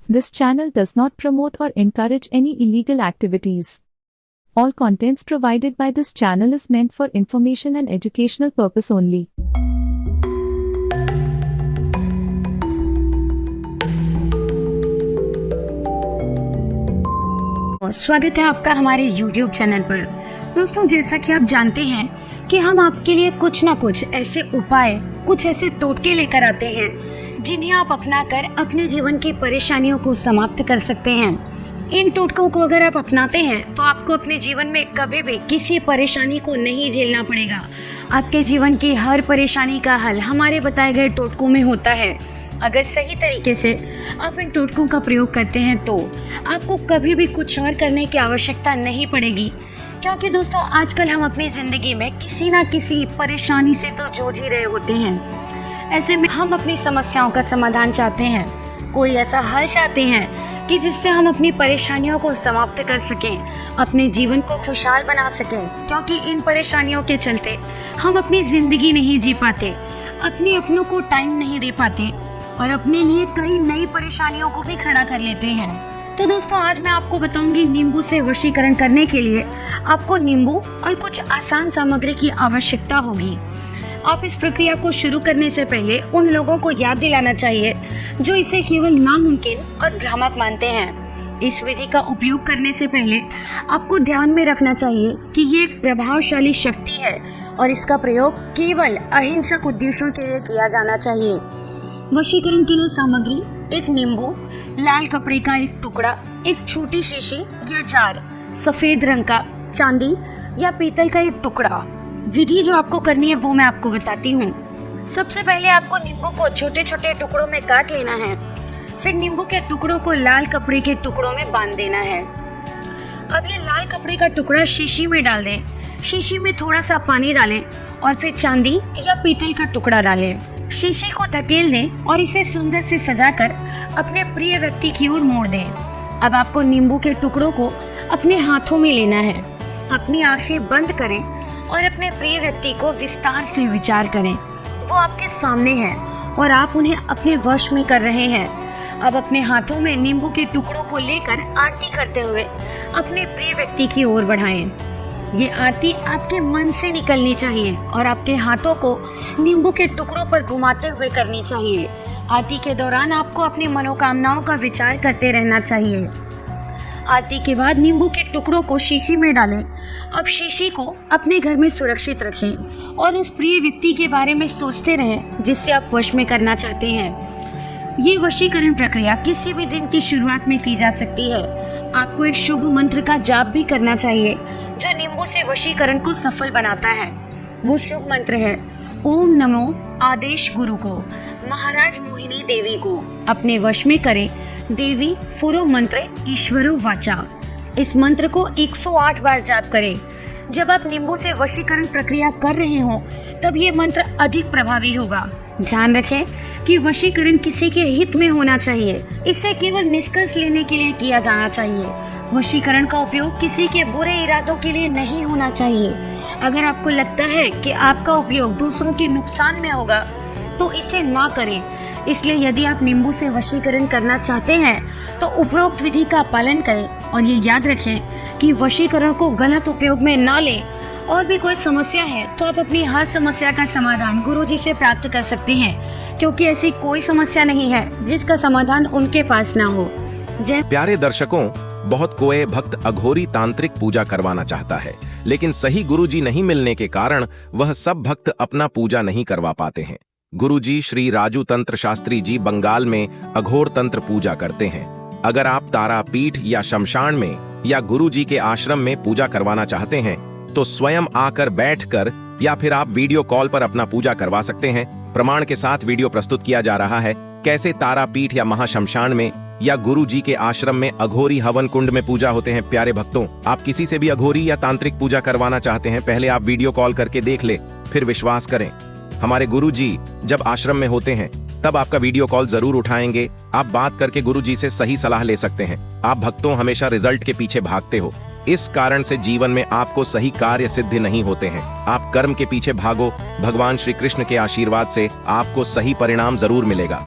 This channel does not promote or encourage any illegal activities. All contents provided by this channel is meant for information and educational purpose only. स्वागत है आपका हमारे YouTube channel पर। दोस्तों, जैसा कि आप जानते हैं कि हम आपके लिए कुछ ना कुछ ऐसे उपाय, कुछ ऐसे टोटके लेकर आते हैं जिन्हें आप अपनाकर अपने जीवन की परेशानियों को समाप्त कर सकते हैं। इन टोटकों को अगर आप अपनाते हैं तो आपको अपने जीवन में कभी भी किसी परेशानी को नहीं झेलना पड़ेगा। आपके जीवन की हर परेशानी का हल हमारे बताए गए टोटकों में होता है। अगर सही तरीके से आप इन टोटकों का प्रयोग करते हैं तो आपको कभी भी कुछ और करने की आवश्यकता नहीं पड़ेगी, क्योंकि दोस्तों आजकल हम अपनी ज़िंदगी में किसी ना किसी परेशानी से तो जूझ ही रहे होते हैं। ऐसे में हम अपनी समस्याओं का समाधान चाहते हैं, कोई ऐसा हल चाहते हैं कि जिससे हम अपनी परेशानियों को समाप्त कर सकें, अपने जीवन को खुशहाल बना सकें, क्योंकि इन परेशानियों के चलते हम अपनी ज़िंदगी नहीं जी पाते, अपने अपनों को टाइम नहीं दे पाते और अपने लिए कई नई परेशानियों को भी खड़ा कर लेते हैं। तो दोस्तों, आज मैं आपको बताऊंगी नींबू से वशीकरण करने के लिए आपको नींबू और कुछ आसान सामग्री की आवश्यकता होगी। आप इस प्रक्रिया को शुरू करने से पहले उन लोगों को याद दिलाना चाहिए जो इसे केवल नामुमकिन और भ्रामक मानते हैं। इस विधि का उपयोग करने से पहले आपको ध्यान में रखना चाहिए कि ये एक प्रभावशाली शक्ति है और इसका प्रयोग केवल अहिंसक उद्देश्यों के लिए किया जाना चाहिए। वशीकरण के लिए सामग्री: एक नींबू, लाल कपड़े का एक टुकड़ा, एक छोटी शीशी या जार, सफेद रंग का, चांदी या पीतल का एक टुकड़ा। विधि जो आपको करनी है वो मैं आपको बताती हूँ। सबसे पहले आपको नींबू को छोटे छोटे टुकड़ों में काट लेना है, फिर नींबू के टुकड़ों को लाल कपड़े के टुकड़ों में बांध देना है। अब ये लाल कपड़े का टुकड़ा शीशी में डाल दें, शीशी में थोड़ा सा पानी डालें और फिर चांदी या पीतल का टुकड़ा डालें। शीशी को धकेल दें और इसे सुंदर से सजाकर अपने प्रिय व्यक्ति की ओर मोड़ दें। अब आपको नींबू के टुकड़ों को अपने हाथों में लेना है, अपनी आंखें बंद करें और अपने प्रिय व्यक्ति को विस्तार से विचार करें। वो आपके सामने है और आप उन्हें अपने वश में कर रहे हैं। अब अपने हाथों में नींबू के टुकड़ों को लेकर आरती करते हुए अपने प्रिय व्यक्ति की ओर बढ़ाएं। ये आरती आपके मन से निकलनी चाहिए और आपके हाथों को नींबू के टुकड़ों पर घुमाते हुए करनी चाहिए। आरती के दौरान आपको अपनी मनोकामनाओं का विचार करते रहना चाहिए। आरती के बाद नींबू के टुकड़ों को शीशी में डालें। अब शीशी को अपने घर में सुरक्षित रखें और उस प्रिय व्यक्ति के बारे में सोचते रहें जिससे आप वश में करना चाहते हैं। ये वशीकरण प्रक्रिया किसी भी दिन की शुरुआत में की जा सकती है। आपको एक शुभ मंत्र का जाप भी करना चाहिए जो नींबू से वशीकरण को सफल बनाता है। वो शुभ मंत्र है: ओम नमो आदेश गुरु को, महाराज मोहिनी देवी को अपने वश में करें, देवी फुरो मंत्र ईश्वरो वाचा। इस मंत्र को 108 बार जाप करें। जब आप नींबू से वशीकरण प्रक्रिया कर रहे हो तब ये मंत्र अधिक प्रभावी होगा। ध्यान रखें कि वशीकरण किसी के हित में होना चाहिए, इसे केवल निष्कर्ष लेने के लिए किया जाना चाहिए। वशीकरण का उपयोग किसी के बुरे इरादों के लिए नहीं होना चाहिए। अगर आपको लगता है कि आपका उपयोग दूसरों के नुकसान में होगा तो इसे ना करें। इसलिए यदि आप नींबू से वशीकरण करना चाहते हैं तो उपरोक्त विधि का पालन करें और ये याद रखें कि वशीकरण को गलत उपयोग में ना लें। और भी कोई समस्या है तो आप अपनी हर समस्या का समाधान गुरुजी से प्राप्त कर सकते हैं, क्योंकि ऐसी कोई समस्या नहीं है जिसका समाधान उनके पास ना हो। प्यारे दर्शकों, बहुत कोई भक्त अघोरी तांत्रिक पूजा करवाना चाहता है, लेकिन सही गुरुजी नहीं मिलने के कारण वह सब भक्त अपना पूजा नहीं करवा पाते हैं। गुरुजी श्री राजू तंत्र शास्त्री जी बंगाल में अघोर तंत्र पूजा करते हैं। अगर आप तारापीठ या शमशान में या गुरुजी के आश्रम में पूजा करवाना चाहते हैं तो स्वयं आकर बैठकर या फिर आप वीडियो कॉल पर अपना पूजा करवा सकते हैं। प्रमाण के साथ वीडियो प्रस्तुत किया जा रहा है कैसे तारापीठ या महाशमशान में या गुरुजी के आश्रम में अघोरी हवन कुंड में पूजा होते हैं। प्यारे भक्तों, आप किसी से भी अघोरी या तांत्रिक पूजा करवाना चाहते हैं, पहले आप वीडियो कॉल करके देख ले, फिर विश्वास करें। हमारे गुरुजी जब आश्रम में होते हैं तब आपका वीडियो कॉल जरूर उठाएंगे। आप बात करके गुरुजी से सही सलाह ले सकते हैं। आप भक्तों हमेशा रिजल्ट के पीछे भागते हो, इस कारण से जीवन में आपको सही कार्य सिद्ध नहीं होते हैं। आप कर्म के पीछे भागो, भगवान श्री कृष्ण के आशीर्वाद से आपको सही परिणाम जरूर मिलेगा।